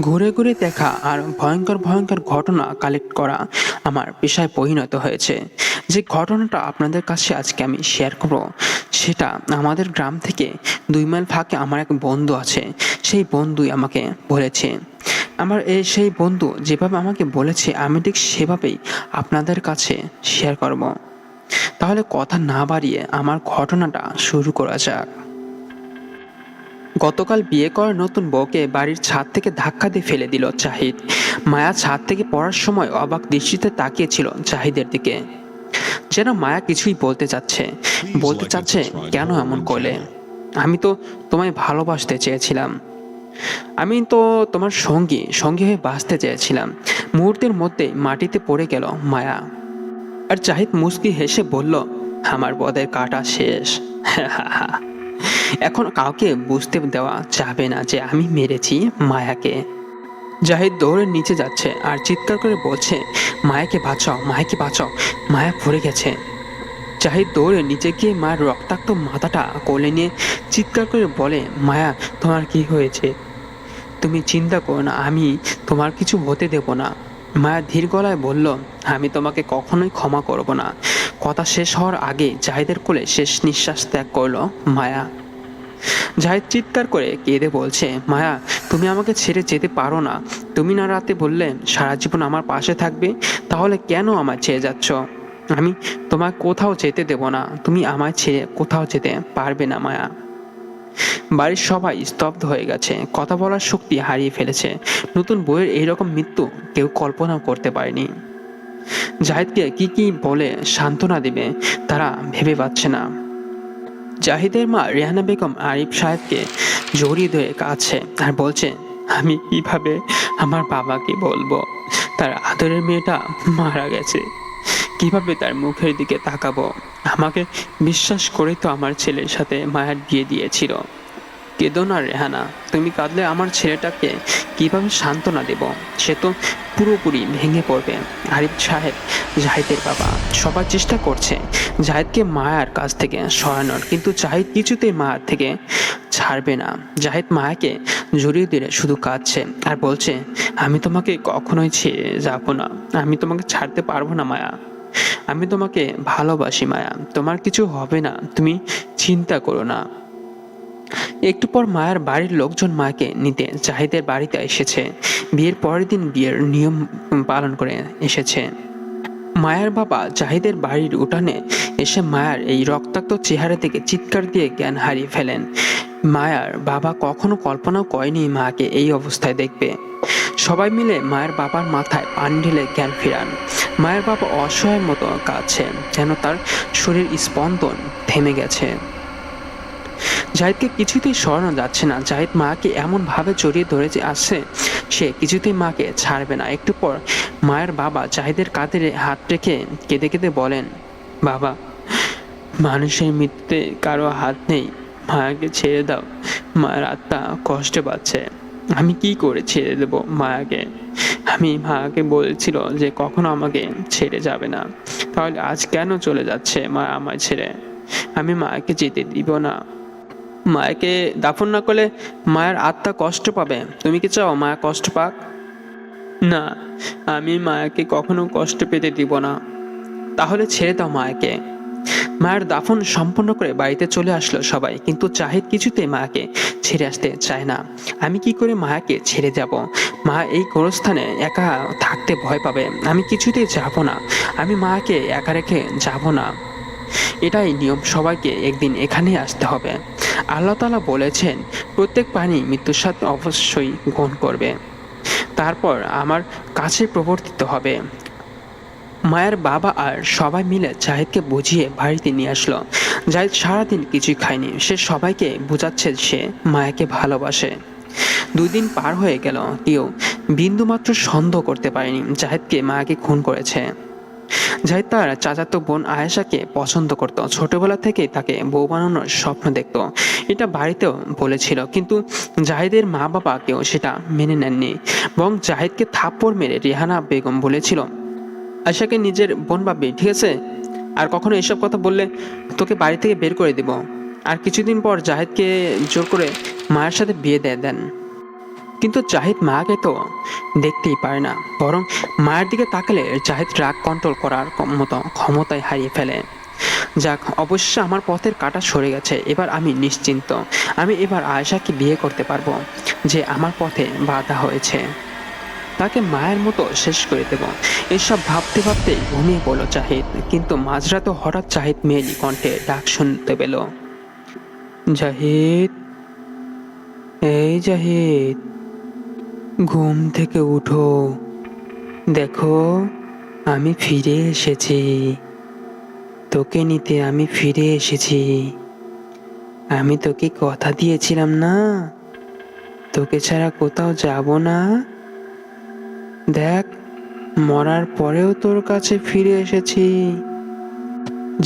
ঘুরে ঘুরে দেখা আর ভয়ঙ্কর ভয়ঙ্কর ঘটনা কালেক্ট করা আমার পেশায় পরিণত হয়েছে। যে ঘটনাটা আপনাদের কাছে আজকে আমি শেয়ার করব, সেটা আমাদের গ্রাম থেকে 2 মাইল ফাঁকে আমার এক বন্ধু আছে। সেই বন্ধুই আমাকে বলেছে। সেই বন্ধু যেভাবে আমাকে বলেছে আমি ঠিক সেভাবেই আপনাদের কাছে শেয়ার করব। তাহলে কথা না বাড়িয়ে আমার ঘটনাটা শুরু করা যাক। গতকাল বিয়ে করা নতুন বউকে বাড়ির ছাদ থেকে ধাক্কা দিয়ে ফেলে দিল জাহিদ। মায়া ছাদ থেকে পড়ার সময় অবাক দৃষ্টিতে তাকিয়েছিল জাহিদের দিকে, যেন মায়া কিছুই বলতে চাচ্ছে কেন এমন করলে? আমি তো তোমায় ভালোবাসতে চেয়েছিলাম, আমি তো তোমার সঙ্গী হয়ে বাঁচতে চেয়েছিলাম। মুহূর্তের মধ্যে মাটিতে পড়ে গেল মায়া। আর জাহিদ মুচকি হেসে বলল, আমার পদের কাটা শেষ। এখন কাউকে বুঝতে দেওয়া যাবে না যে আমি মেরেছি মায়াকে। জাহিদ দৌড়ে নিচে যাচ্ছে আর চিৎকার করে বলছে, মায়াকে বাঁচাও, মায়াকে বাঁচাও, মায়া পড়ে গেছে। জাহিদ দৌড়ে নিচে গিয়ে মায়ের রক্তাক্ত মাথাটা কোলে নিয়ে চিৎকার করে বলে, মায়া তোমার কি হয়েছে? তুমি চিন্তা করো না, আমি তোমার কিছু হতে দেব না। মায়া ধীর গলায় বলল, আমি তোমাকে কখনোই ক্ষমা করব না। কথা শেষ হওয়ার আগে জাহিদের কোলে শেষ নিঃশ্বাস ত্যাগ করলো মায়া। জাহিদ চিৎকার করে কেঁদে বলছে, মায়া তুমি আমাকে ছেড়ে যেতে পারো না। তুমি না রাতে বললে সারা জীবন আমার পাশে থাকবে, তাহলে কেন আমায় ছেড়ে যাচ্ছ? আমি তোমায় কোথাও যেতে দেব না, তুমি আমায় ছেড়ে কোথাও যেতে পারবে না মায়া। বাড়ির সবাই স্তব্ধ হয়ে গেছে, কথা বলার শক্তি হারিয়ে ফেলেছে। নতুন বইয়ের এইরকম মৃত্যু কেউ কল্পনাও করতে পারেনি। জাহিদকে কি বলে সান্ত্বনা দেবে তারা ভেবে পাচ্ছে না। জাহিদের মা রেহানা বেগম আরিফ সাহেবকে জড়িয়ে ধরে কাঁদছে আর বলছে, আমি কিভাবে আমার বাবাকে বলবো তার আদরের মেয়েটা মারা গেছে? কিভাবে তার মুখের দিকে তাকাবো? আমাকে বিশ্বাস করে তো আমার ছেলের সাথে মায়ার বিয়ে দিয়েছিল। কেঁদো না রেহানা, তুমি কাঁদলে আমার ছেলেটাকে কিভাবে সান্ত্বনা দেব? সে তো পুরোপুরি ভেঙে পড়বে। আরিফ সাহেব জাহিদের বাবা সবার চেষ্টা করছে জাহিদকে মায়ার কাছ থেকে সরানোর, কিন্তু জাহিদ কিছুতেই মায়ার থেকে ছাড়বে না। জাহিদ মায়াকে জড়িয়ে দিলে শুধু কাঁদছে আর বলছে, আমি তোমাকে কখনোই ছেড়ে যাব না, আমি তোমাকে ছাড়তে পারবো না মায়া, আমি তোমাকে ভালোবাসি মায়া, তোমার কিছু হবে না, তুমি চিন্তা করো না। একটু পর মায়ের বাড়ির লোকজন মাকে নিতে জাহিদের বাড়িতে এসেছে। বিয়ের পরের দিন বিয়ের নিয়ম পালন করে এসেছে। মায়ের বাবা জাহিদের বাড়ির উঠানে এসে মায়ার এই রক্তাক্ত চেহারা থেকে চিৎকার দিয়ে জ্ঞান হারিয়ে ফেলেন। মায়ার বাবা কখনো কল্পনাও করেনি মাকে এই অবস্থায় দেখবে। সবাই মিলে মায়ের বাবার মাথায় পানি ঢেলে জ্ঞান ফিরান। মায়ের বাবা অসহায়ের মতো কাঁদছেন, যেন তার শরীর স্পন্দন থেমে গেছে। জাহিদকে কিছুতেই সরানো যাচ্ছে না। জাহিদ মাকে এমন ভাবে জড়িয়ে ধরে আসছে, সে কিছুতেই মাকে ছাড়বে না। একটু পর মায়ের বাবা জাহিদের কাঁধে হাত রেখে কেঁদে কেঁদে বলেন, বাবা, মানুষের মৃত্যুতে কারো হাত নেই, মায়াকে ছেড়ে দাও, মায়ের আত্মা কষ্টে পাচ্ছে। আমি কি করে ছেড়ে দেব মায়াকে? আমি মায়াকে বলেছিল যে কখনো আমাকে ছেড়ে যাবে না, তাহলে আজ কেন চলে যাচ্ছে মায়া আমায় ছেড়ে? আমি মায়াকে যেতে দিব না। মায়াকে দাফন না করলে মায়ের আত্মা কষ্ট পাবে। তুমি কি চাও মায়া কষ্ট পাক? না, আমি মায়াকে কখনো কষ্ট পেতে দিব না। তাহলে ছেড়ে দাও মায়াকে। মায়ের দাফন সম্পন্ন করে বাড়িতে চলে আসলো সবাই, কিন্তু জাহিদ কিছুতেই মায়াকে ছেড়ে আসতে চায় না। আমি কি করে মায়াকে ছেড়ে যাব? মা এই গোরস্থানে একা থাকতে ভয় পাবে, আমি কিছুতেই যাব না। আমি মায়াকে একা রেখে যাব না। এটাই নিয়ম, সবাইকে একদিন এখানেই আসতে হবে। আল্লাহ তাআলা বলেছেন, প্রত্যেক প্রাণী মৃত্যুর সাথে অবশ্যই গ্রহণ করবে, তারপর আমার কাছে প্রবর্তিত হবে। মায়ের বাবা আর সবাই মিলে জাহিদকে বুঝিয়ে বাড়িতে নিয়ে আসলো। জাহিদ সারাদিন কিছুই খায়নি। সে সবাইকে বোঝাচ্ছে সে মায়াকে ভালোবাসে। 2 দিন পার হয়ে গেল, কেউ বিন্দুমাত্র সন্দেহ করতে পারেনি জাহিদকে মায়াকে খুন করেছে। জাহিদ তার চাচাতো বোন আয়েশাকে পছন্দ করত। ছোটবেলা থেকেই তাকে বউ বানানোর স্বপ্ন দেখত। এটা বাড়িতেও বলেছিল, কিন্তু জাহিদের মা বাবা কেউ সেটা মেনে নেননি। বরং জাহিদকে থাপ্পড় মেরে রেহানা বেগম বলেছিল, আয়েশাকে নিজের বোন ভাববি, ঠিক আছে? আর কখনো এসব কথা বললে তোকে বাড়ি থেকে বের করে দিব। আর কিছুদিন পর জাহিদকে জোর করে মায়ের সাথে বিয়ে দিয়ে দেন। কিন্তু জাহিদ মাকে তো দেখতেই পারে না, বরং মায়ের দিকে তাকালে জাহিদ রাগ কন্ট্রোল করার মতো ক্ষমতায় হারিয়ে ফেলে। যাক, অবশ্যই আমার পথের কাঁটা সরে গেছে, এবার আমি নিশ্চিন্ত। আমি এবার আয়েশাকে বিয়ে করতে পারবো, যে আমার পথে বাধা হয়েছে। তাকে মায়ের মতো শেষ করে দেব। এসব ভাবতে ভাবতেই ঘুমিয়ে পড়ল জাহিদ। কিন্তু মাঝরাতে হঠাৎ জাহিদ মেয়েলি কণ্ঠে ডাক শুনতে পেল। জাহিদ, এই জাহিদ, ঘুম থেকে উঠো, দেখো আমি ফিরে এসেছি, তোকে নিতে আমি ফিরে এসেছি। আমি তোকে কথা দিয়েছিলাম না, তোকে ছাড়া কোথাও যাব না। দেখ, মরার পরেও তোর কাছে ফিরে এসেছি।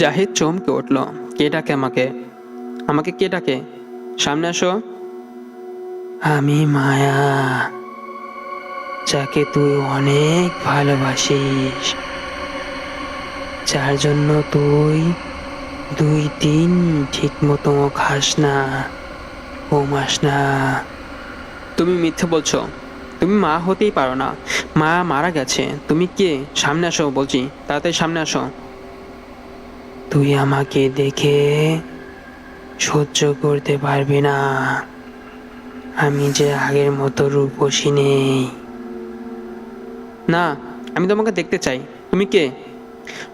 জাহিদ চমকে উঠল। কে ডাকে আমাকে? আমাকে কে ডাকে? সামনে আসো। আমি মায়া, যাকে তুই অনেক ভালোবাসিস, যার জন্য তুই 2 দিন ঠিক মতো খাস না, ঘুমাস না। তুমি মিথ্যে বলছো, তুমি মা হতেই পারো না, মা মারা গেছে। তুমি কে? সামনে আসো বলছি, তাড়াতাড়ি সামনে আসো। তুই আমাকে দেখে সহ্য করতে পারবি না, আমি যে আগের মতো রূপসী নেই। না, আমি তোমাকে দেখতে চাই। তুমি কে?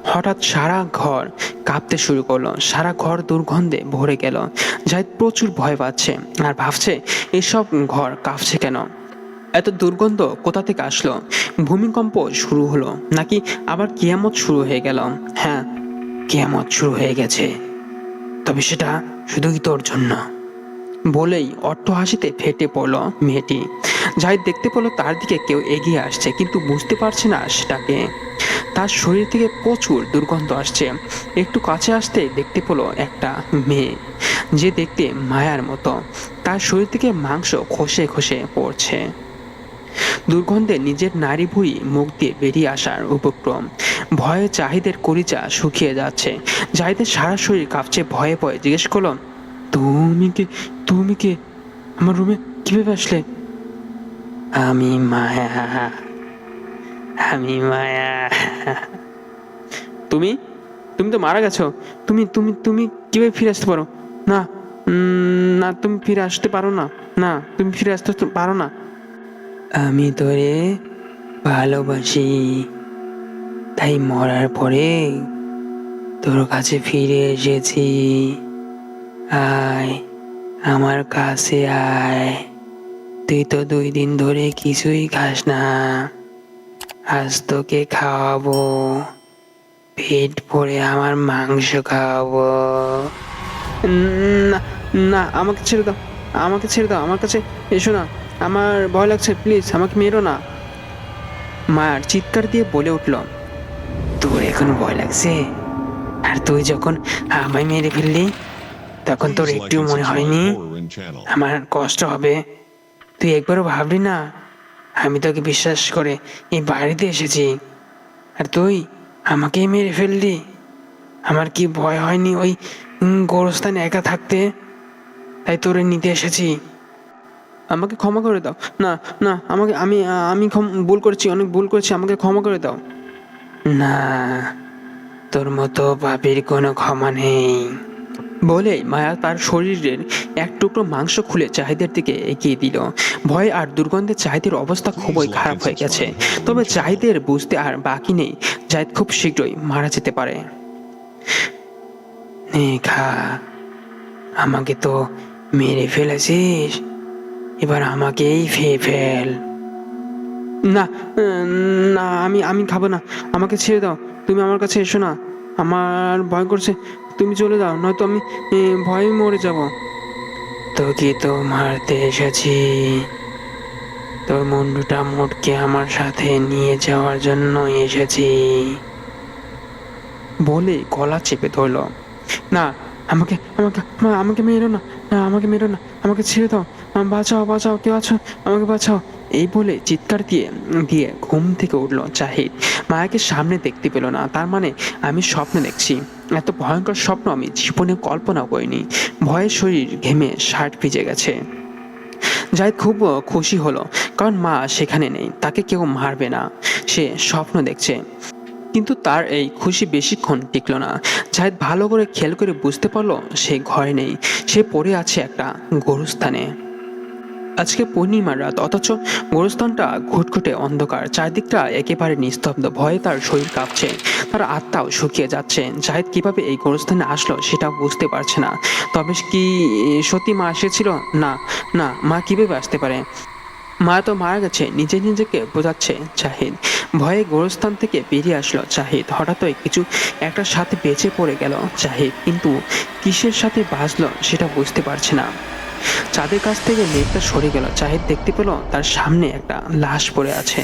হঠাৎ সারা ঘর কাঁপতে শুরু করলো, সারা ঘর দুর্গন্ধে ভরে গেল। জাহিদ প্রচুর ভয় পাচ্ছে আর ভাবছে এসব ঘর কাঁপছে কেন, এত দুর্গন্ধ কোথা থেকে আসলো? ভূমিকম্প শুরু হলো নাকি আবার কিয়ামত শুরু হয়ে গেল? হ্যাঁ, কিয়ামত শুরু হয়ে গেছে, তবে সেটা শুধুই তোর জন্য। বলেই অট্টহাসিতে ফেটে পড়ল মেয়েটি। জাহিদ দেখতে পেল তার দিকে কেউ এগিয়ে আসছে, কিন্তু বুঝতে পারছে না সেটাকে। তার শরীর থেকে প্রচুর দুর্গন্ধ আসছে। একটু কাছে আসতে দেখতে পেল একটা মেয়ে, যে দেখতে মায়ার মতো। তার শরীর থেকে মাংস খসে খসে পড়ছে। দুর্গন্ধে নিজের নারী ভুঁড়ি মুখ দিয়ে বেরিয়ে আসার উপক্রম। ভয়ে জাহিদের কলিজা শুকিয়ে যাচ্ছে। জাহিদের সারা শরীর কাঁপছে। ভয়ে ভয়ে জিজ্ঞেস করল, তুমি কে? তুমি কে? আমার রুমে কিভাবে আসলে? আমি মায়া, আমি মায়া। তুমি তুমি তো মারা গেছো। তুমি তুমি তুমি কিভাবে ফিরে আসতে পারো? না, না, তুমি ফিরে আসতে পারো না। না, তুমি ফিরে আসতে পারো না। আমি তোরে ভালোবাসি, তাই মরার পরে তোর কাছে ফিরে এসেছি। আয়, আমার কাছে আয়। তুই তো 2 দিন ধরে কিছুই খাস না, আজ তোকে খাওয়াবো, পেট ভরে আমার মাংস খাওয়াবো। না, না, আমাকে ছেড়ে দাও, আমাকে ছেড়ে দাও, আমার কাছে এসো না, আমার ভয় লাগছে, প্লিজ আমাকে মেরো না। মায়ার চিৎকার দিয়ে বলে উঠল, তোর এখন ভয় লাগছে? আর তুই যখন আমায় মেরে ফেললি, তখন তোর একটু মনে হয়নি আমার কষ্ট হবে? তুই একবারও ভাবলি না আমি তোকে বিশ্বাস করে এই বাড়িতে এসেছি, আর তুই আমাকেই মেরে ফেললি? আমার কি ভয় হয়নি ওই গোরস্থানে একা থাকতে? তাই তোরে নিতে এসেছি। আমাকে ক্ষমা করে দাও। না, না, আমাকে আমি আমি ভুল করেছি, অনেক ভুল করেছি, আমাকে ক্ষমা করে দাও। না, তোর মতো পাপীর কোনো ক্ষমা নেই। বলে মায়া তার শরীরের এক টুকরো মাংস খুলে জাহিদের দিকে এগিয়ে দিল। ভয় আর দুর্গন্ধে জাহিদের অবস্থা খুবই খারাপ হয়ে গেছে। তবে জাহিদের বুঝতে আর বাকি নেই, জাহিদ খুব শীঘ্রই মারা যেতে পারে। নে খা, আমাকে তো মেরে ফেলেছিস, এবার আমাকেই খেয়ে ফেল। না, না, আমি আমি খাবো না, আমাকে ছেড়ে দাও। তুমি আমার কাছে এসো না, আমার ভয় করছে। তুমি চলে যাও, নয়তো আমি ভয়ে মরে যাব। তোকে তো মারতে এসেছি, তোর মুন্ডুটা মুটকে আমার সাথে নিয়ে যাওয়ার জন্য এসেছি। বলে গলা চেপে ধরল। না, আমাকে আমাকে আমাকে মেরো না, না, আমাকে মেরো না, আমাকে ছেড়ে দাও, বাঁচাও, বাঁচাও, কেউ আছো, আমাকে বাঁচাও। এই বলে চিৎকার দিয়ে দিয়ে ঘুম থেকে উঠল জাহিদ। মায়াকে সামনে দেখতে পেল না। তার মানে আমি স্বপ্ন দেখছি। এত ভয়ঙ্কর স্বপ্ন আমি জীবনে কল্পনাও করিনি। ভয়ে শরীর ঘেমে শার্ট ভিজে গেছে। জাহিদ খুব খুশি হলো, কারণ মা সেখানে নেই, তাকে কেউ মারবে না, সে স্বপ্ন দেখছে। কিন্তু তার এই খুশি বেশিক্ষণ টিকলো না। জাহিদ ভালো করে খেয়াল করে বুঝতে পারলো সে ঘরে নেই, সে পড়ে আছে একটা গোরস্থানে। আজকে পূর্ণিমার রাত, অথচ গোরস্থানটা ঘুটঘুটে অন্ধকার, চারদিকটা একেবারে নিস্তব্ধ। ভয়ে তার শরীর কাঁপছে, তার আত্মাও শুকিয়ে যাচ্ছে। জাহিদ কিভাবে এই গোরস্থানে আসলো সেটা বুঝতে পারছে না। তবে কি সত্যি মা এসেছিল? না, না, মা কিভাবে আসতে পারে? মা তো মারা গেছে, নিজে নিজেকে বোঝাচ্ছে জাহিদ। ভয়ে গোরস্থান থেকে বেরিয়ে আসলো জাহিদ। হঠাৎই কিছু একটার সাথে বেঁচে পড়ে গেল জাহিদ, কিন্তু কিসের সাথে বাজলো সেটা বুঝতে পারছে না। চাঁদের কাছ থেকে মেঘটা সরে গেল, জাহিদ দেখতে পেল তার সামনে একটা লাশ পড়ে আছে।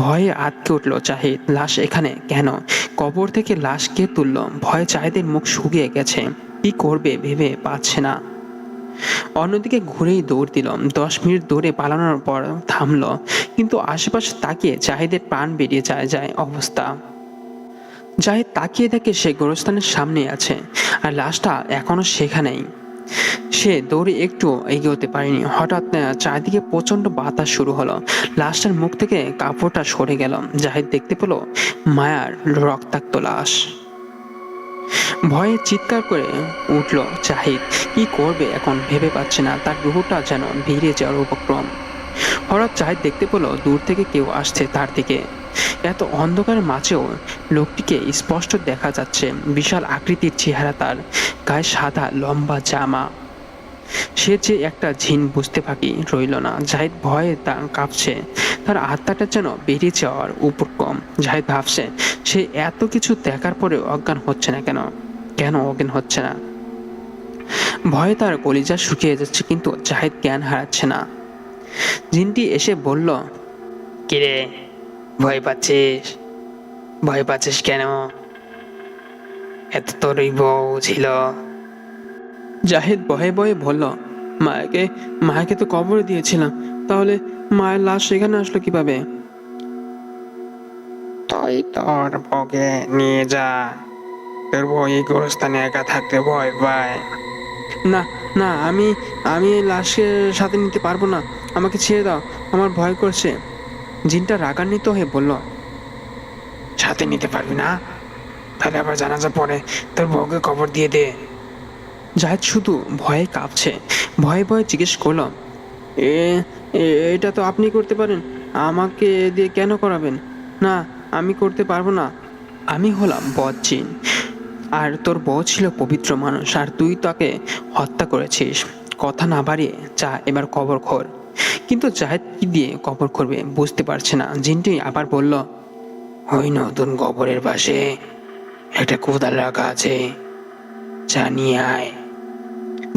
ভয়ে আঁতকে উঠল জাহিদ, লাশ এখানে কেন? কবর থেকে লাশ কে তুললো? ভয়ে জাহিদের মুখ শুকিয়ে গেছে, কি করবে ভেবে পাচ্ছে না। অন্যদিকে ঘুরেই দৌড় দিল। 10 মিনিট দৌড়ে পালানোর পর থামলো, কিন্তু আশেপাশে তাকিয়ে জাহিদের প্রাণ বেরিয়ে যায় অবস্থা। জাহিদ তাকিয়ে দেখে সে গোরস্থানের সামনে আছে, আর লাশটা এখনো সেখানেই। সে দৌড়ে একটু এগোতে পারেনি। হঠাৎ চারদিকে প্রচন্ড বাতাস শুরু হলো, লাশটার মুখ থেকে কাপড়টা সরে গেল। জাহিদ দেখতে পেল মায়ার রক্তাক্ত লাশ। ভয়ে চিৎকার করে উঠল জাহিদ, কি করবে এখন ভেবে পাচ্ছে না। তার রুহটা যেন বেরিয়ে যাওয়ার উপক্রম। হঠাৎ জাহিদ দেখতে পেল দূর থেকে কেউ আসছে তার দিকে। এত অন্ধকারের মাঝেও লোকটিকে স্পষ্ট দেখা যাচ্ছে, বিশাল আকৃতির চেহারা তার, গায়ে সাদা লম্বা জামা। সে যে একটা ঝিন বুঝতে বাকি রইল না। জাহিদ ভয়ে তা কাঁপছে, তার আত্মাটা যেন বেরিয়ে যাওয়ার উপক্রম। জাহিদ ভাবছে সে এত কিছু দেখার পরে অজ্ঞান হচ্ছে না কেন, কেন অজ্ঞান হচ্ছে না। ভয়ে তার কলিজা শুকিয়ে যাচ্ছে, কিন্তু জাহিদ জ্ঞান হারাচ্ছে না। জিনটি এসে বলল, কিরে, ভয় পাচ্ছিস? ভয় পাচ্ছিস কেন? এত তোরই বউ ছিল। জাহিদ ভয়ে ভয়ে বলল, মায়াকে মায়াকে তো কবরে দিয়েছিলাম, তাহলে মায়ের লাশ সেখানে আসলো কিভাবে? তুই তোর বউকে নিয়ে যা, তোর বউ এই গোরস্থানে একা থাকতে ভয় পায়। না, না, আমি আমি এই লাশকে সাথে নিতে পারবো না, আমাকে ছেড়ে দাও, আমার ভয় করছে। জিনটা রাগান্বিত হয়ে বলল, সাথে নিতে পারবি না? তাহলে আবার জানাজা পড়ে তোর বউকে কবর দিয়ে দে। জাহিদ শুধু ভয়ে কাঁপছে, ভয়ে ভয়ে জিজ্ঞেস করলো, এ এটা তো আপনি করতে পারেন, আমাকে দিয়ে কেন করাবেন? না, আমি করতে পারবো না। আমি হলাম বদজিন, আর তোর বউ ছিল পবিত্র মানুষ, আর তুই তাকে হত্যা করেছিস। কথা না বাড়িয়ে যা এবার কবর খোর। কিন্তু জাহিদ কি দিয়ে কবর করবে বুঝতে পারছে না। জিনটি আবার বলল, ওই নতুন কবরের পাশে একটা কোদাল রাখা আছে, যা নিয়ে আয়।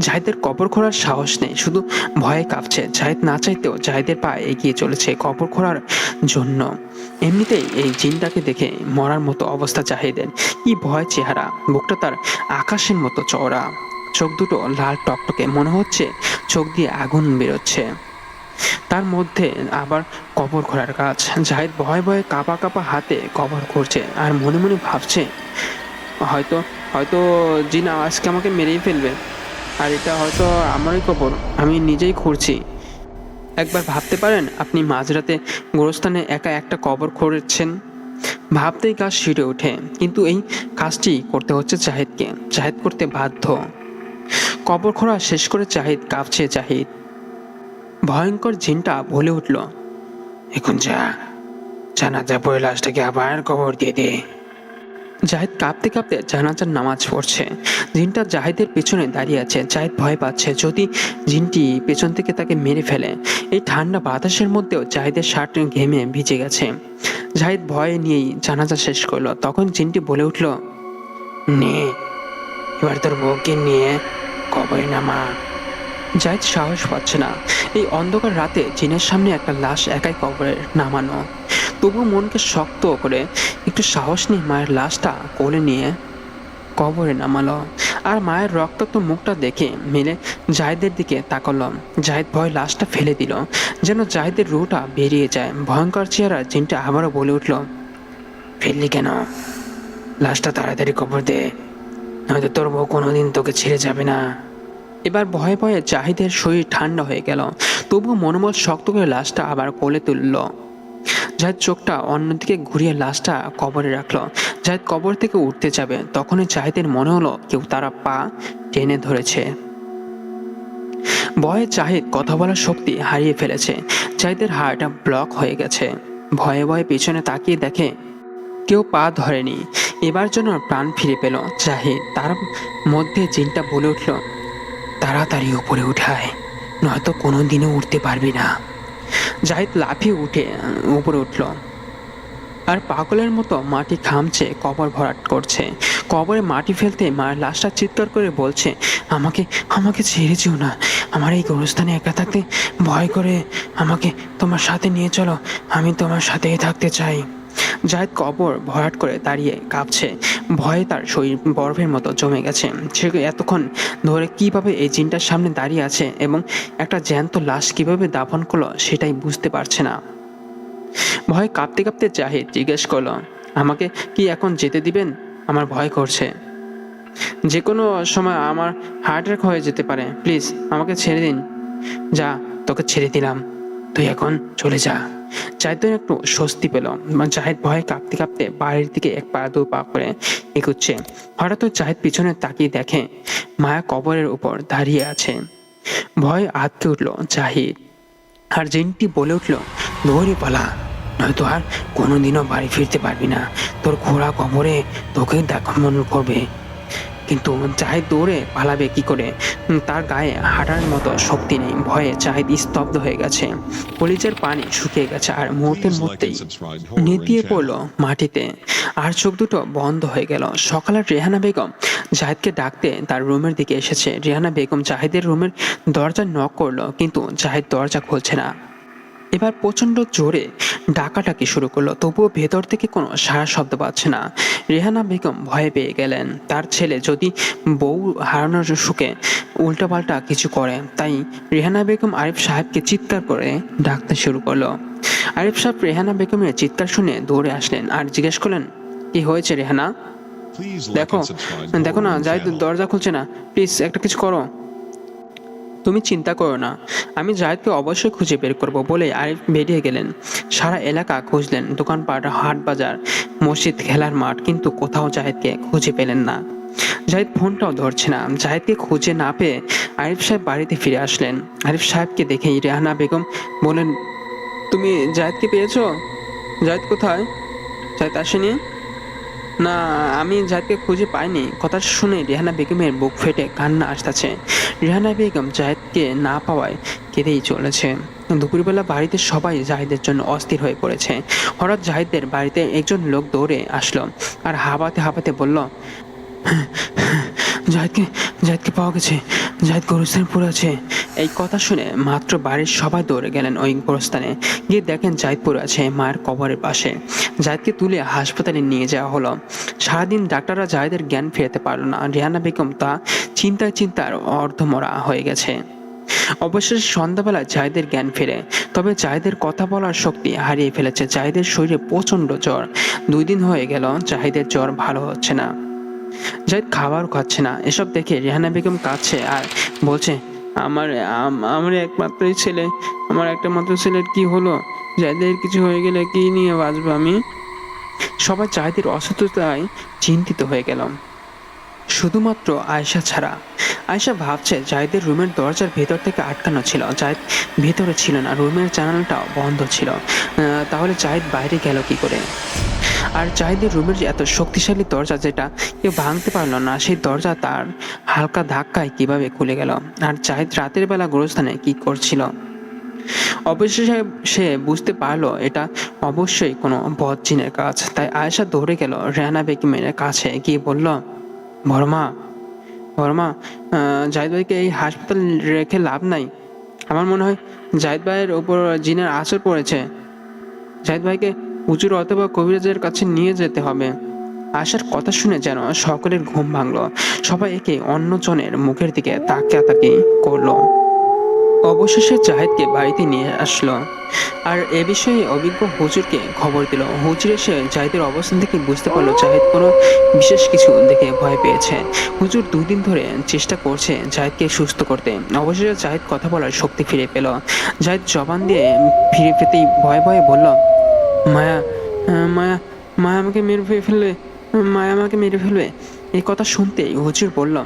জাহিদের কবর খোঁড়ার সাহস নেই, শুধু ভয়ে কাঁপছে। জাহিদ না চাইতেও জাহিদের পা এগিয়ে চলেছে কবর খোঁড়ার জন্য। এমনিতেই এই জিনটাকে দেখে মরার মতো অবস্থা জাহিদের। কি ভয় চেহারা, বুকটা তার আকাশের মতো চওড়া, চোখ দুটো লাল টকটকে, মনে হচ্ছে চোখ দিয়ে আগুন বেরোচ্ছে। তার মধ্যে আবার কবর খোঁড়ার কাজ। জাহিদ ভয়ে ভয়ে কাঁপা কাঁপা হাতে কবর করছে, আর মনে মনে ভাবছে, হয়তো হয়তো জিন আজকে আমাকে মেরেই ফেলবে, আর এটা হয়তো আমারই কবর, আমি নিজেই খুঁড়ছি। একবার ভাবতে পারেন আপনি মাঝরাতে গোরস্থানে একা একটা কবর খুঁড়ছেন? ভাবতেই কাজ শিউরে ওঠে, কিন্তু এই কাজটি করতে হচ্ছে জাহিদকে। জাহিদ করতে বাধ্য। কবর খোঁড়া শেষ করে জাহিদ কাঁপছে। জাহিদ ভয়ঙ্কর জিনটা বলে উঠল, এখন যা, জানাজা পড়ে লাশটাকে আবার কবর দিয়ে দে। জাহিদ কাঁপতে কাঁপতে জানাজার নামাজ পড়ছে। জিনটা জাহিদের পেছনে দাঁড়িয়ে আছে। জাহিদ ভয় পাচ্ছে, যদি জিনটি পেছন থেকে তাকে মেরে ফেলে। এই ঠান্ডা বাতাসের মধ্যেও জাহিদের শার্ট ঘেমে ভিজে গেছে। জাহিদ ভয়ে নিয়েই জানাজা শেষ করলো। তখন জিনটি বলে উঠল, নে, এবার তোর বউকে নিয়ে কবরে নামা। জাহিদ সাহস পাচ্ছে না। এই অন্ধকার রাতে জিনের সামনে একটা লাশ একাই কবরে নামানো। তবু মনকে শক্ত করে একটু সাহস নিয়ে মায়ের লাশটা কোলে নিয়ে কবরে নামালো। আর মায়ের রক্তাক্ত মুখটা দেখে মিলে জাহিদের দিকে তাকালো। জাহিদ ভয় লাশটা ফেলে দিল, যেন জাহিদের রুহটা বেরিয়ে যায়। ভয়ঙ্কর চেহারা জিনটা আবারও বলে উঠল, ফেললি কেন? লাশটা তাড়াতাড়ি কবর দে, নয়তো তোর বউ কোনোদিন তোকে ছেড়ে যাবে না। এবার ভয়ে ভয়ে জাহিদের শরীর ঠান্ডা হয়ে গেল, তবুও মনোবল শক্ত করে লাশটা আবার কোলে তুলল। জাহিদ চোখটা অন্যদিকে ঘুরিয়ে লাশটা কবরে রাখলো। জাহিদ কবর থেকে উঠতে যাবে, তখনই জাহিদের মনে হলো কেউ তার পা টেনে ধরেছে। ভয়ে জাহিদ কথা বলার শক্তি হারিয়ে ফেলেছে। জাহিদের হার্ট ব্লক হয়ে গেছে। ভয়ে ভয়ে পেছনে তাকিয়ে দেখে কেউ পা ধরেনি। এবার যেন প্রাণ ফিরে পেল জাহিদ। তার মধ্যে জিনটা বলে উঠল, তাড়াতাড়ি উপরে উঠায়, নয়তো কোনোদিনও উঠতে পারবি না। জাহিদ লাফিয়ে উঠে উপরে উঠল আর পাগলের মতো মাটি খামছে, কবর ভরাট করছে। কবরে মাটি ফেলতে মায়ের লাশটা চিৎকার করে বলছে, আমাকে আমাকে ছেড়ে যেও না, আমার এই গোরস্থানে একা থাকতে ভয় করে, আমাকে তোমার সাথে নিয়ে চলো, আমি তোমার সাথেই থাকতে চাই। জাহিদ কবর ভরাট করে দাঁড়িয়ে কাঁপছে, ভয়ে তার শরীর বরফের মতো জমে গেছে। সে এতক্ষণ ধরে কিভাবে এই জিনটার সামনে দাঁড়িয়ে আছে এবং একটা জ্যান্ত লাশ কিভাবে দাফন করলো সেটাই বুঝতে পারছে না। ভয় কাঁপতে কাঁপতে জাহিদ জিজ্ঞেস করলো, আমাকে কি এখন যেতে দিবেন? আমার ভয় করছে, যে কোনো সময় আমার হার্ট অ্যাটাক হয়ে যেতে পারে, প্লিজ আমাকে ছেড়ে দিন। যা, তোকে ছেড়ে দিলাম, তুই এখন চলে যা। জাহিদ একটু স্বস্তি পেল। জাহিদ ভয়ে কাঁপতে কাঁপতে বাড়ির দিকে এক পা দু পা করে এগুচ্ছে। হঠাৎ জাহিদ পিছনে তাকিয়ে দেখে মায়া কবরের উপর দাঁড়িয়ে আছে। ভয় আঁতকে উঠল জাহিদ, আর জিনটি বলে উঠল, দৌড়ে পালা, নয়তো আর কোনোদিনও বাড়ি ফিরতে পারবি না, তোর ঘোড়া কবরে তোকে দেখার করবে। কিন্তু জাহিদ দৌড়ে পালাবে কি করে? তার গায়ে হাঁটার মতো শক্তি নেই। ভয়ে জাহিদ স্তব্ধ হয়ে গেছে, কলিজার পানি শুকিয়ে গেছে, আর মুহূর্তের মধ্যেই নেতিয়ে পড়ল মাটিতে, আর চোখ দুটো বন্ধ হয়ে গেল। সকালে রেহানা বেগম জাহিদকে ডাকতে তার রুমের দিকে এসেছে। রেহানা বেগম জাহিদের রুমের দরজা নক করলো, কিন্তু জাহিদ দরজা খুলছে না। এবার প্রচন্ড জোরে ডাকাডাকি শুরু করলো, তবুও ভেতর থেকে কোনো সাড়া শব্দ পাচ্ছে না। রেহানা বেগম ভয় পেয়ে গেলেন, তার ছেলে যদি বউ হারানোর সুখে উল্টাপাল্টা কিছু করে। তাই রেহানা বেগম আরিফ সাহেবকে চিৎকার করে ডাকতে শুরু করলো। আরিফ সাহেব রেহানা বেগমের চিৎকার শুনে দৌড়ে আসলেন আর জিজ্ঞেস করলেন, কি হয়েছে রেহানা? দেখো দেখো না, জাহিদ দরজা খুলছে না, প্লিজ একটা কিছু করো। তুমি চিন্তা করো না, আমি জাহিদকে অবশ্যই খুঁজে বের করব বলে আরিফ বেরিয়ে গেলেন। সারা এলাকা খুঁজলেন, দোকানপাট, হাট বাজার, মসজিদ, খেলার মাঠ, কিন্তু কোথাও জাহিদকে খুঁজে পেলেন না। জাহিদ ফোনটাও ধরছে না। জাহিদকে খুঁজে না পেয়ে আরিফ সাহেব বাড়িতে ফিরে আসলেন। আরিফ সাহেবকে দেখেই রেহানা বেগম বলেন, তুমি জাহিদকে পেয়েছো? জাহিদ কোথায়? জাহিদ আসেনি? না, আমি জাহিদকে খুঁজে পাইনি। কথা শুনে রেহানা বেগমের বুক ফেটে কান্না আসতেছে। রেহানা বেগম জাহিদকে না পাওয়ায় কেঁদেই চলেছে। দুপুরবেলা বাড়িতে সবাই জাহিদের জন্য অস্থির হয়ে পড়েছে। হঠাৎ জাহিদের বাড়িতে একজন লোক দৌড়ে আসলো আর হাঁপাতে হাঁপাতে বলল, জাহিদকে জাহিদকে পাওয়া গেছে, জাহিদ গোরস্থানে পড়ে আছে। এই কথা শুনে মাত্র বাড়ির সবাই দৌড়ে গেলেন ওই গোরস্থানে। গিয়ে দেখেন জাহিদ পড়ে আছে মায়ের কবরের পাশে। জাহিদকে তুলে হাসপাতালে নিয়ে যাওয়া হলো। সারাদিন ডাক্তাররা জাহিদের জ্ঞান ফেরাতে পারল না। রেহানা বেগম তা চিন্তায় চিন্তার অর্ধমরা হয়ে গেছে। অবশেষে সন্ধ্যাবেলা জাহিদের জ্ঞান ফেরে, তবে জাহিদের কথা বলার শক্তি হারিয়ে ফেলেছে। জাহিদের শরীরে প্রচন্ড জ্বর। 2 দিন হয়ে গেল জাহিদের জ্বর ভালো হচ্ছে না। জাহিদ খাবারও খাচ্ছে না। এসব দেখে রেহানা বেগম কাঁদছে আর বলছে, আমার একমাত্রই ছেলে, আমার একটা মাত্র ছেলের কি হলো? জাহিদের কিছু হয়ে গেলে কি নিয়ে বাঁচবো আমি? সবাই জাহিদের অসুস্থতায় চিন্তিত হয়ে গেল, শুধুমাত্র আয়েশা ছাড়া। আয়েশা ভাবছে জাহিদের রুমের দরজার ভেতর থেকে আটকানো ছিল, জাহিদ ভেতরে ছিল না, রুমের জানালাটাও বন্ধ ছিল। তাহলে জাহিদ বাইরে গেল কি করে? আর জাহিদের রুমের এত শক্তিশালী দরজা যেটা কেউ ভাঙতে পারলো না, সেই দরজা তার হালকা ধাক্কায় কিভাবে খুলে গেল? আর জাহিদ রাতের বেলা গোরস্থানে কি করছিল? অবশেষে সে বুঝতে পারলো এটা অবশ্যই কোনো বদজিনের কাজ। তাই আয়েশা দৌড়ে গেল রেহানা বেগমের কাছে, গিয়ে বলল, বড়মা বড়মা, জাহিদ ভাইকে এই হাসপাতালে রেখে লাভ নাই। আমার মনে হয় জাহিদ ভাইয়ের ওপর জিনের আঁচড় পড়েছে। জাহিদ ভাইকে হুজুর অথবা কবিরাজের কাছে নিয়ে যেতে হবে। আশার কথা শুনে যেন সকলের ঘুম ভাঙলো। সবাই একে অন্যজনের মুখের দিকে তাকিয়ে করলো। অবশেষে জাহিদকে বাড়িতে নিয়ে আসলো আর এ বিষয়ে অভিজ্ঞ হুজুরকে খবর দিল। হুজুর এসে জাহিদের অবস্থান থেকে বুঝতে পারলো জাহিদ কোনো বিশেষ কিছু দেখে ভয় পেয়েছে। হুজুর 2 দিন ধরে চেষ্টা করছে জাহিদকে সুস্থ করতে। অবশেষে জাহিদ কথা বলার শক্তি ফিরে পেল। জাহিদ জবান দিয়ে ফিরে পেতেই ভয়ে ভয়ে বলল, মায়া, মায়া, মায়া আমাকে মেরে ফেলবে, মায়া আমাকে মেরে ফেলবে। এই কথা শুনতেই হুজুর বলল,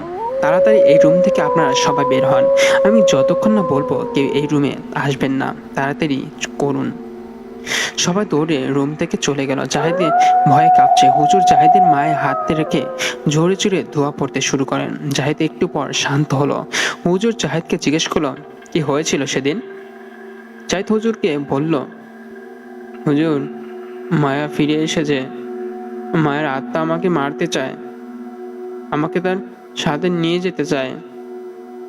তাড়াতাড়ি এই রুম থেকে আপনারা সবাই বের হন। আমি যতক্ষণ না বলবো কেউ এই রুমে আসবেন না। তাড়াতাড়ি করুন। সবাই দৌড়ে রুম থেকে চলে গেল। জাহিদে ভয়ে কাঁপছে। হুজুর জাহিদের মায়ের হাতে রেখে জোরে জোরে দোয়া পড়তে শুরু করেন। জাহিদ একটু পর শান্ত হলো। হুজুর জাহিদকে জিজ্ঞেস করলো, কি হয়েছিল সেদিন? জাহিদ হুজুরকে বলল, হুজুর, মায়া ফিরে এসেছে। মায়ের আত্মা আমাকে মারতে চায়, আমাকে তার সাথে নিয়ে যেতে চায়।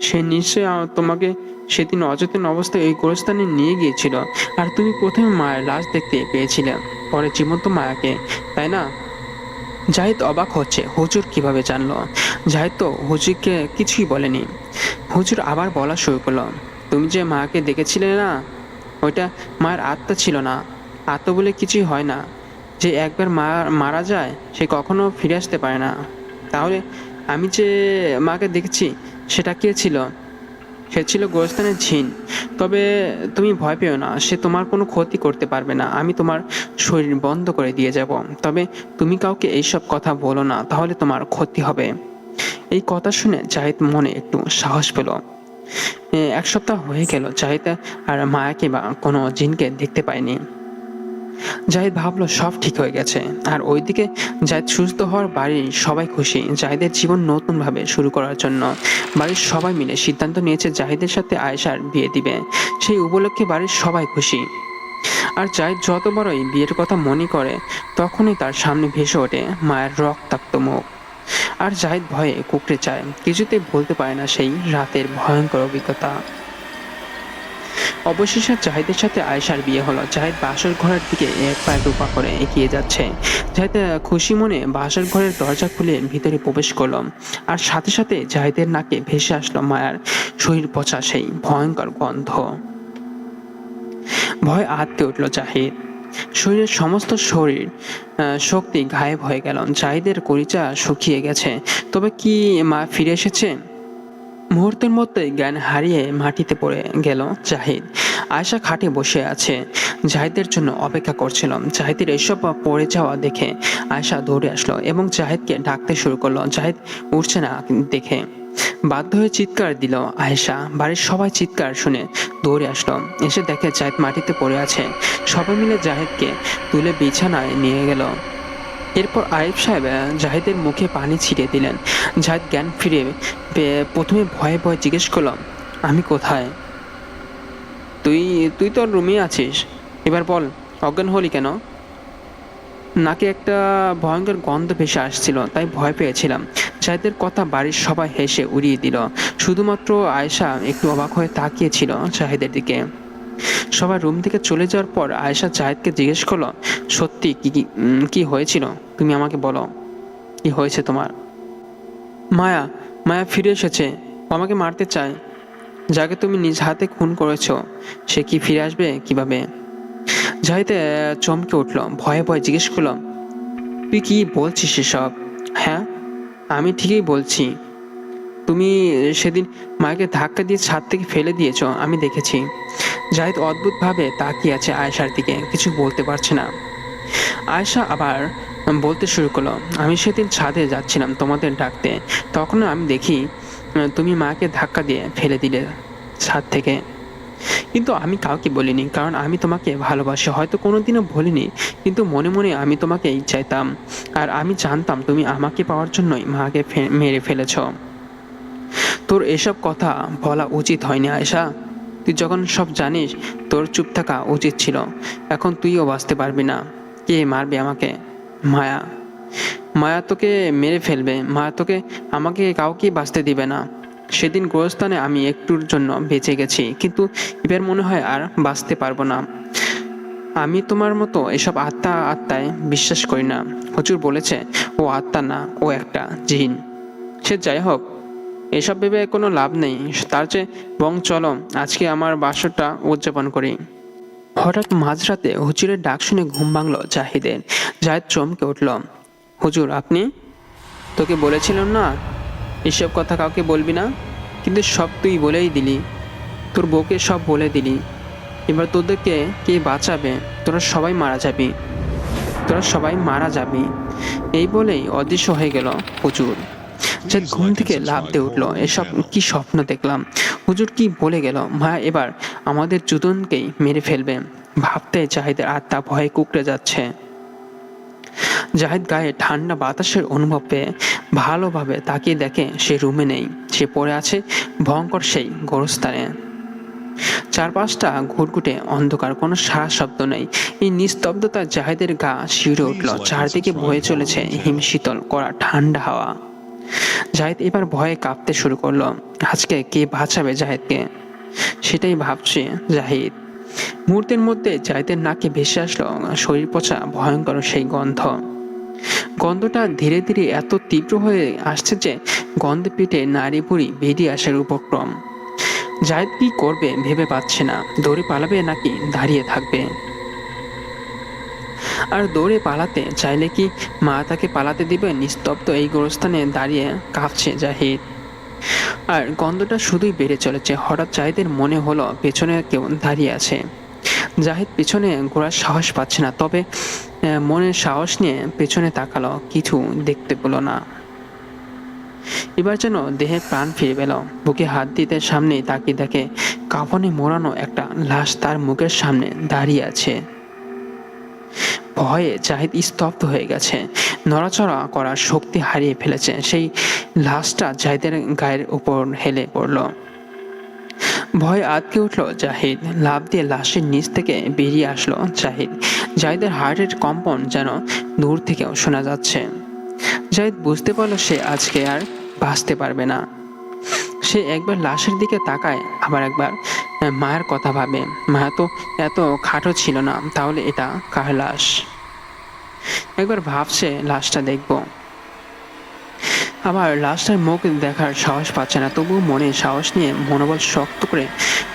সে নিশ্চয়ই তোমাকে সেদিন অচেতন অবস্থায় এই গোরস্থানে নিয়ে গিয়েছিল। আর তুমি প্রথমে মায়ের লাশ দেখতে পেয়েছিলে, পরে জীবন্ত মায়াকে, তাই না? জাহিদ অবাক হচ্ছে, হুজুর কিভাবে জানলো? জাহিদ তো হুজুরকে কিছুই বলেনি। হুজুর আবার বলা শুরু করলো, তুমি যে মাকে দেখেছিলে না, ওইটা মায়ের আত্মা ছিল না। আত্মা বলে কিছুই হয় না। যে একবার মারা যায় সে কখনো ফিরে আসতে পারে না। তাহলে আমি যে মাকে দেখেছি সেটা কে ছিল? সে ছিল গোরস্থানের ঝিন। তবে তুমি ভয় পেও না, সে তোমার কোনো ক্ষতি করতে পারবে না। আমি তোমার শরীর বন্ধ করে দিয়ে যাব। তবে তুমি কাউকে এইসব কথা বলো না, তাহলে তোমার ক্ষতি হবে। এই কথা শুনে জাহিদ মনে একটু সাহস পেল। 1 সপ্তাহ হয়ে গেল জাহিদ আর মায়াকে বা কোনো জিনকে দেখতে পায়নি। জাহিদ ভাবলো সব ঠিক হয়ে গেছে। আর ওইদিকে জাহিদ সুস্থ হওয়ার বাড়ির সবাই খুশি জাহিদের জীবন নতুন ভাবে শুরু করার জন্য। বাড়ির সবাই মিলে সিদ্ধান্ত নিয়েছে জাহিদের সাথে আয়েশার বিয়ে দিবে। সেই উপলক্ষে বাড়ির সবাই খুশি। আর জাহিদ যতবারই বিয়ের কথা মনে করে তখনই তার সামনে ভেসে ওঠে মায়ের রক্তাক্ত মুখ। আর জাহিদ ভয়ে কুঁকড়ে যায়, কিছুতেই বলতে পারে না সেই রাতের ভয়ঙ্কর অভিজ্ঞতা। অবশেষে জাহিদের সাথে আয়েশার বিয়ে হলো। জাহিদ বাসর ঘরের দিকে 1 পা 2 পা করে এগিয়ে যাচ্ছে। জাহিদ খুশি মনে বাসর ঘরের দরজা খুলে ভিতরে প্রবেশ করলো। আর সাথে সাথে জাহিদের নাকে ভেসে আসলো মায়ার শরীর পচা সেই ভয়ঙ্কর গন্ধ। ভয় আঁতকে উঠল জাহিদ। শরীরের সমস্ত শক্তি গায়েব হয়ে গেল। জাহিদের কলিজা শুকিয়ে গেছে। তবে কি মা ফিরে এসেছে? মুহূর্তের মধ্যে জ্ঞান হারিয়ে মাটিতে পড়ে গেল জাহিদ। আয়েশা খাটে বসে আছে, জাহিদের জন্য অপেক্ষা করছিল। জাহিদের এসব পড়ে যাওয়া দেখে আয়েশা দৌড়ে আসলো এবং জাহিদকে ডাকতে শুরু করলো। জাহিদ উঠছে না দেখে বাধ্য হয়ে চিৎকার দিল আয়েশা। বাড়ির সবাই চিৎকার শুনে দৌড়ে আসলো। এসে দেখে জাহিদ মাটিতে পড়ে আছে। সবাই মিলে জাহিদকে তুলে বিছানায় নিয়ে গেল। এরপর আরিফ সাহেব জাহিদের মুখে পানি ছিটিয়ে দিলেন। জাহিদ জ্ঞান ফিরে পেয়ে প্রথমে ভয়ে ভয়ে জিজ্ঞেস করলাম, আমি কোথায়? তুই তুই তোর রুমে আছিস। এবার বল, অজ্ঞান হলি কেন? নাকে একটা ভয়ঙ্কর গন্ধ ভেসে আসছিল, তাই ভয় পেয়েছিলাম। জাহিদের কথা বাড়ির সবাই হেসে উড়িয়ে দিল। শুধুমাত্র আয়েশা একটু অবাক হয়ে তাকিয়েছিল জাহিদের দিকে। সবাই রুম থেকে চলে যাওয়ার পর আয়েশা জাহিদকে জিজ্ঞেস করলো, সত্যি কি কি কি হয়েছিল? তুমি আমাকে বলো, কি হয়েছে তোমার? মায়া, মায়া ফিরে এসেছে। ও আমাকে মারতে চায়। যাকে তুমি নিজ হাতে খুন করেছো সে কি ফিরে আসবে কিভাবে? জাহিদ চমকে উঠল, ভয়ে ভয়ে জিজ্ঞেস করলো, তুই কি বলছিস এসব? হ্যাঁ, আমি ঠিকই বলছি। তুমি সেদিন মাকে ধাক্কা দিয়ে ছাদ থেকে ফেলে দিয়েছো, আমি দেখেছি। জাহিদ অদ্ভুতভাবে তাকিয়ে আছে আয়েশার দিকে, কিছু বলতে পারছে না। আয়েশা আবার বলতে শুরু করলো, আমি সেদিন ছাদে যাচ্ছিলাম তোমাদের ডাকতে। তখন আমি দেখি তুমি মাকে ধাক্কা দিয়ে ফেলে দিলে ছাদ থেকে। কিন্তু আমি কাউকে বলিনি, কারণ আমি তোমাকে ভালোবাসি। হয়তো কোনোদিনও বলিনি, কিন্তু মনে মনে আমি তোমাকেই চাইতাম। আর আমি জানতাম তুমি আমাকে পাওয়ার জন্যই মাকে মেরে ফেলেছ। তোর এসব কথা বলা উচিত হয়নি আয়েশা। তুই যখন সব জানিস তোর চুপ থাকা উচিত ছিল। এখন তুইও বাঁচতে পারবি না। কে মারবে আমাকে? মায়া। মায়া তোকে মেরে ফেলবে। মায়া তোকে, আমাকে কাউকে বাঁচতে দিবে না। সেদিন গোরস্থানে আমি একটুর জন্য বেঁচে গেছি, কিন্তু এবার মনে হয় আর বাঁচতে পারবো না। আমি তোমার মতো এসব আত্মায় বিশ্বাস করি না। হুজুর বলেছে ও আত্মা না, ও একটা জিন। সে যাই হোক, এসব ভেবে কোনো লাভ নেই, তার চেয়ে বরং চলো আজকে আমার বাসরটা উদযাপন করি। হঠাৎ মাঝরাতে হুজুরের ডাক শুনে ঘুম ভাঙল জাহিদের। জাহিদ চমকে উঠল। হুজুর, আপনি? তোকে বলেছিলাম না এসব কথা কাউকে বলবি না, কিন্তু সব তুই বলেই দিলি। তোর বউকে সব বলে দিলি। এবার তোদেরকে কে বাঁচাবে? তোরা সবাই মারা যাবি, তোরা সবাই মারা যাবি। এই বলেই অদৃশ্য হয়ে গেল হুজুর। জাহিদ ঘুম থেকে লাফ দিয়ে উঠল। এসব কি স্বপ্ন দেখলাম? হুজুর কি বলে গেল? মায়া এবার আমাদের জুতনকেই মেরে ফেলবে। ভাবতে জাহিদের আত্মা ভয়ে কুঁকড়ে যাচ্ছে। জাহিদ গায়ে ঠান্ডা বাতাসের অনুভব পেয়ে ভালোভাবে তাকিয়ে দেখে সে রুমে নেই। সে পড়ে আছে ভয়ঙ্কর সেই গোরস্থানে। চারপাশটা ঘুটঘুটে অন্ধকার, কোনো সারা শব্দ নেই। এই নিস্তব্ধতায় জাহিদের গা শিউরে উঠল। চারদিকে বয়ে চলেছে হিমশীতল করা ঠান্ডা হাওয়া। জাহিদ এবার ভয়ে কাঁপতে শুরু করলো। আজকে কে বাঁচাবে জাহিদকে? সেটাই ভাবছে জাহিদ। মুহূর্তের মধ্যে জাহিদের নাকে ভেসে আসলো শরীর পচা ভয়ঙ্কর সেই গন্ধ। গন্ধটা ধীরে ধীরে এত তীব্র হয়ে আসছে যে গন্ধে পিঠে নাড়ি ভুড়ি বেরিয়ে আসার উপক্রম। জাহিদ কি করবে ভেবে পাচ্ছে না। দৌড়ে পালাবে নাকি দাঁড়িয়ে থাকবে? আর দৌড়ে পালাতে চাইলে কি মা তাকে পালাতে দিবে? নিস্তব্ধ এই গোরস্থানে দাঁড়িয়ে কাঁপছে জাহিদ। আর গন্ধটা শুধুই বেড়ে চলেছে। হঠাৎ জাহিদের মনে হলো পেছনে কেউ দাঁড়িয়ে আছে। জাহিদ পেছনে ঘোরার সাহস পাচ্ছে না, তবে মনে সাহস নিয়ে পেছনে তাকালো। কিছু দেখতে পেল না। এবার যেন দেহে প্রাণ ফিরে পেল। বুকে হাত দিতে সামনে তাকিয়ে দেখে কাফনে মোড়ানো একটা লাশ তার মুখের সামনে দাঁড়িয়ে আছে। ভয়ে জাহিদ স্তব্ধ হয়ে গেছে। নড়াচড়া করার শক্তি হারিয়ে ফেলেছে। সেই লাশটা জাহিদের গায়ের উপর হেলে পড়ল। ভয়ে আটকে উঠল জাহিদ। লাফ দিয়ে লাশের নিচ থেকে বেরিয়ে আসলো জাহিদ। জাহিদের হার্টের কম্পন যেন দূর থেকেও শোনা যাচ্ছে। জাহিদ বুঝতে পারলো সে আজকে আর বাঁচতে পারবে না। সে একবার লাশের দিকে তাকায়, আবার একবার মায়ের কথা ভাবে। মায়া তো এত খাটো ছিল না, তাহলে এটা কার লাশ? একবার ভাবছে লাশটা দেখবো, আবার লাশটার মুখ দেখার সাহস পাচ্ছে না। তবুও মনে সাহস নিয়ে মনোবল শক্ত করে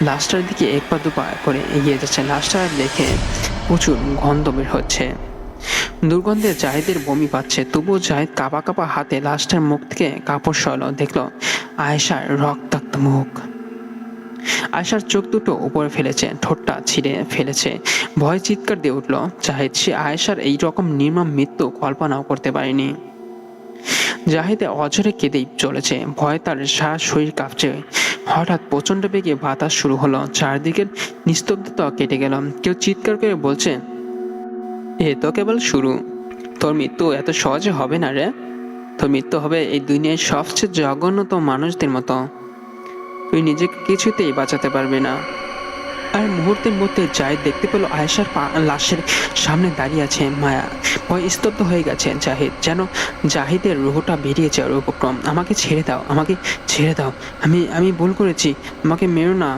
লাশটার দিকে এক পা দু পা করে এগিয়ে যাচ্ছে। লাশটা দেখে প্রচুর গন্ধ বের হচ্ছে। দুর্গন্ধে জাহিদের বমি পাচ্ছে। তবুও জাহিদ কাঁপা কাঁপা হাতে লাশটার মুখ থেকে কাপড় সরালো। দেখলো আয়েশার রক্তাক্ত মুখ। আয়েশার চোখ দুটো উপরে ফেলেছে, ঠোঁটটা ছিঁড়ে ফেলেছে। ভয় চিৎকার দিয়ে উঠল জাহিদ। সে আয়েশার এই রকম নির্মম মৃত্যু কল্পনাও করতে পারেনি। জাহিদ অঝরে কেঁদেই চলেছে। ভয় তার সারা শরীর কাঁপছে। হঠাৎ প্রচন্ড বেগে বাতাস শুরু হলো। চারদিকের নিস্তব্ধতা কেটে গেল। কেউ চিৎকার করে বলছে, এ তো কেবল শুরু। তোর মৃত্যু এত সহজে হবে না রে। তোর মৃত্যু হবে এই দুনিয়ার সবচেয়ে জঘন্যতম মানুষদের মতো। তুই নিজেকে কিছুতেই বাঁচাতে পারবি না। আর মুহূর্তের মধ্যে জাহিদ দেখতে পেল আয়েশার লাশের সামনে দাঁড়িয়ে আছে মায়া। ভয় স্তব্ধ হয়ে গেছে জাহিদ, যেন জাহিদের রুহটা বেরিয়ে যাওয়ার উপক্রম। আমাকে ছেড়ে দাও, আমাকে ছেড়ে দাও। আমি আমি ভুল করেছি, আমাকে মেরো না।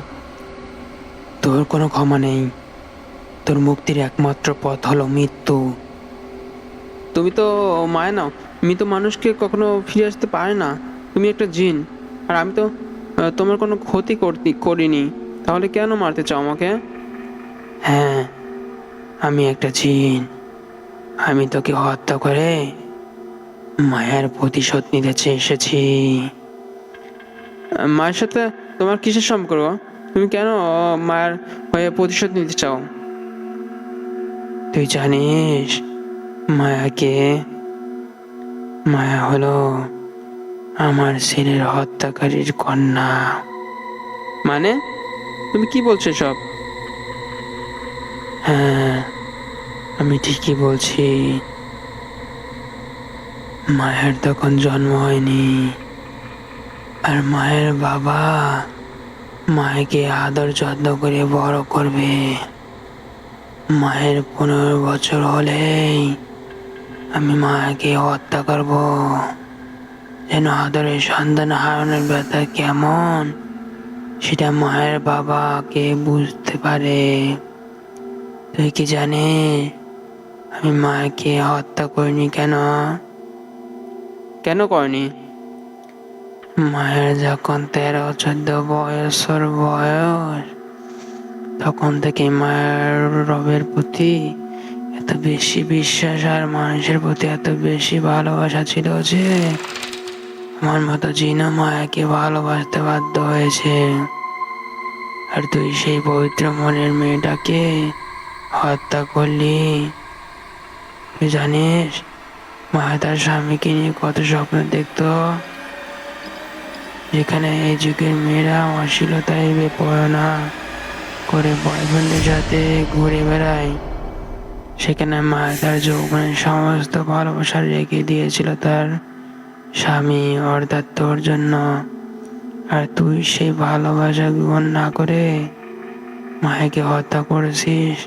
তোর কোনো ক্ষমা নেই। তোর মুক্তির একমাত্র পথ হলো মৃত্যু। তুমি তো মায়া নাও। মৃত মানুষকে কখনো ফিরে আসতে পারে না। তুমি একটা জিন, আর আমি তো তোমার কোনো ক্ষতি করিনি। তাহলে কেন মারতে চাও আমাকে? হ্যাঁ, আমি একটা জিন। আমি তোকে হত্যা করে মায়ের প্রতিশোধ নিতে এসেছি। মায়ের সাথে তোমার কিসের সম্পর্ক? তুমি কেন মায়ের হয়ে প্রতিশোধ নিতে চাও? তুই জানিস মায়াকে? মায়া হলো আমার ছেলের হত্যাকারীর কন্যা। মানে তুমি কি বলছো সব? হ্যাঁ, আমি ঠিকই বলছি। মায়ের তখন জন্ম হয়নি, আর মায়ের বাবা মায়েকে আদর যত্ন করে বড় করবে। মায়ের 15 বছর হলেই আমি মাকে হত্যা করব, যেন আদরের সন্তান হারানোর ব্যথা কেমন সেটা মায়ের বাবাকে বুঝতে পারে। তুই কি জানিস আমি মাকে হত্যা করিনি কেন? কেন করিনি? মায়ের যখন 13-14 বছর বয়স, তখন থেকে মায়ের রবের প্রতি এত বেশি বিশ্বাস আর মানুষের প্রতি এত বেশি ভালোবাসা ছিল যে আমার মতো জিনা মায়াকে ভালোবাসতে বাধ্য হয়েছে। আর তুই সেই পবিত্র মনের মেয়েটাকে হত্যা করলি। তুই জানিস মায়া তার স্বামীকে নিয়ে কত স্বপ্ন দেখতো, যেখানে এই যুগের মেয়েরা অশ্লীলতায় বেপরোয়া করে বয়ফ্রেন্ডের সাথে ঘুরে বেড়ায়, সেখানে মায়া তার যৌবনের সমস্ত ভালোবাসা রেখে দিয়েছিল তার স্বামী অর্থাৎ তোর জন্য। আর তুই সেই ভালোবাসা গ্রহণ না করে মায়াকে হত্যা করেছিস।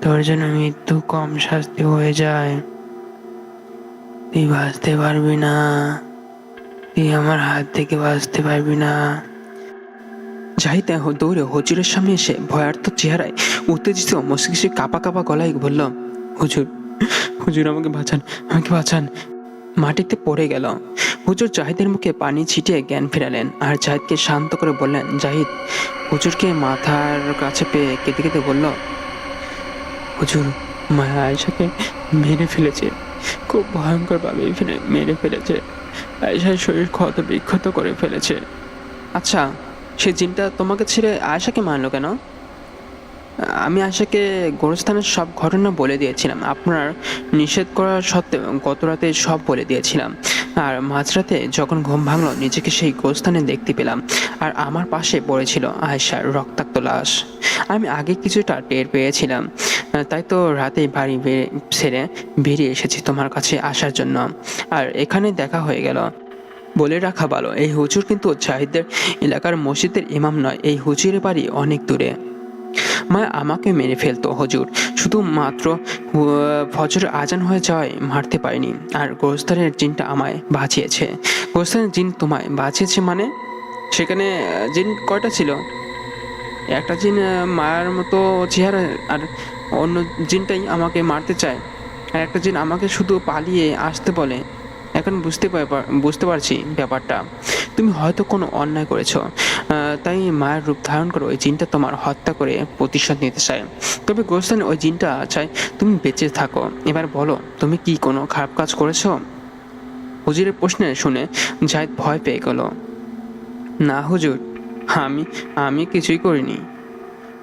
তোর জন্য মৃত্যু কম শাস্তি হয়ে যায়। তুই বাঁচতে পারবি না, তুই আমার হাত থেকে বাঁচতে পারবি না। জাহিদ দৌড়ে হুজুরের সামনে এসে ভয়ার্ত চেহারায় উত্তেজিত মস্তিষ্কে কাঁপা কাঁপা গলায় বলল, হুজুর, হুজুর আমাকে বাঁচান, আমাকে বাঁচান। মাটিতে পড়ে গেল। হুজুর জাহিদের মুখে পানি ছিটিয়ে জ্ঞান ফেরালেন আর জাহিদকে শান্ত করে বললেন। জাহিদ হুজুরকে মাথার কাছে পেয়ে কেঁদে কেঁদে বলল, হুজুর, মায়া আয়েশাকে মেরে ফেলেছে, খুব ভয়ঙ্করভাবে মেরে ফেলেছে। আয়েশার শরীর ক্ষত বিক্ষত করে ফেলেছে। আচ্ছা, সে জিনটা তোমাকে ছেড়ে আয়েশাকে মারলো কেন? আমি আয়েশাকে গোরস্থানের সব ঘটনা বলে দিয়েছিলাম। আপনার নিষেধ করা সত্ত্বেও গত রাতে সব বলে দিয়েছিলাম। আর মাঝরাতে যখন ঘুম ভাঙলো নিজেকে সেই গোরস্থানে দেখতে পেলাম আর আমার পাশে পড়েছিল আয়েশার রক্তাক্ত লাশ। আমি আগে কিছুটা টের পেয়েছিলাম, তাই তো রাতেই বাড়ি ছেড়ে বেরিয়ে এসেছি তোমার কাছে আসার জন্য। আর এখানে দেখা হয়ে গেল। বলে রাখা ভালো, এই হুজুর কিন্তু জাহিদের এলাকার মসজিদের ইমাম নয়। এই হুজুরের বাড়ি অনেক দূরে। মায়া আমাকে মেরে ফেলতো হুজুর, শুধুমাত্র ফজরের আজান হয়ে যাওয়ায় মারতে পারিনি। আর গোরস্থানের জিনটা আমায় বাঁচিয়েছে। গোরস্থানের জিন তোমায় বাঁচিয়েছে মানে? সেখানে জিন কয়টা ছিল? একটা জিন মায়ার মতো চেহারা, আর অন্য জিনটাই আমাকে মারতে চায়। আর একটা জিন আমাকে শুধু পালিয়ে আসতে বলে। এখন বুঝতে পারছি ব্যাপারটা। তুমি হয়তো কোনো অন্যায় করেছো, তাই মায়ের রূপ ধারণ করে ওই জিনটা তোমার হত্যা করে প্রতিশোধ নিতে চায়। তবে গোস্তান ওই জিনটা চায় তুমি বেঁচে থাকো। এবার বলো, তুমি কি কোনো খারাপ কাজ করেছো? হুজুরের প্রশ্নে শুনে জাহিদ ভয় পেয়ে গেল। না হুজুর, আমি আমি কিছুই করিনি।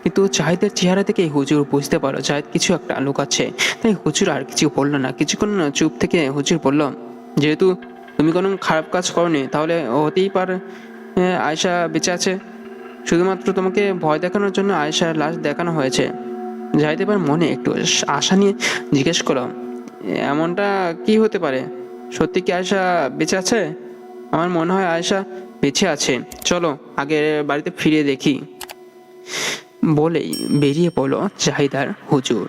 কিন্তু জাহিদের চেহারা থেকে হুজুর বুঝতে পারো জাহিদ কিছু একটা লুকাচ্ছে। তাই হুজুর আর কিছু বললো না। কিছুক্ষণ চুপ থেকে হুজুর বলল, যেহেতু তুমি কোনো খারাপ কাজ করোনি, তাহলে হতেই পারে আয়েশা বেঁচে আছে। শুধুমাত্র তোমাকে ভয় দেখানোর জন্য আয়েশার লাশ দেখানো হয়েছে। জাহিদ এবার মনে একটু আশা নিয়ে জিজ্ঞেস করো, এমনটা কি হতে পারে? সত্যি কি আয়েশা বেঁচে আছে? আমার মনে হয় আয়েশা বেঁচে আছে। চলো আগে বাড়িতে ফিরে দেখি। বলেই বেরিয়ে পড়ল জাহিদ আর হুজুর।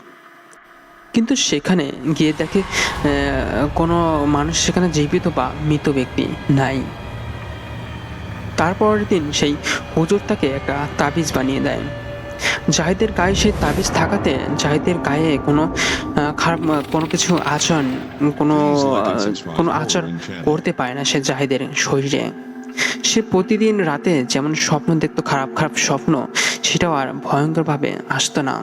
কিন্তু সেখানে গিয়ে দেখে কোনো মানুষ সেখানে জীবিত বা মৃত ব্যক্তি নাই। তারপরের দিন সেই হুজুর তাকে একটা তাবিজ বানিয়ে দেয়। জাহিদের গায়ে সেই তাবিজ থাকাতে জাহিদের গায়ে কোনো খারাপ কোনো কিছু আচরণ কোনো কোনো আচরণ করতে পারে না সে জাহিদের শরীরে। সে প্রতিদিন রাতে যেমন স্বপ্ন দেখতো, খারাপ খারাপ স্বপ্ন, সেটাও আর ভয়ঙ্করভাবে আসতো না।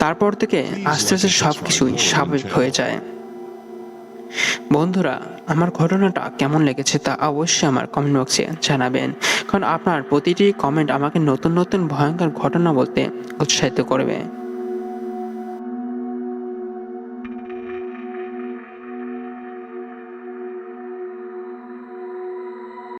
তারপর থেকে আস্তে আস্তে সব কিছুই স্বাভাবিক হয়ে যায়। বন্ধুরা, আমার ঘটনাটা কেমন লেগেছে তা অবশ্যই আমার কমেন্ট বক্সে জানাবেন, কারণ আপনার প্রতিটি কমেন্ট আমাকে নতুন নতুন ভয়ঙ্কর ঘটনা বলতে উৎসাহিত করবে।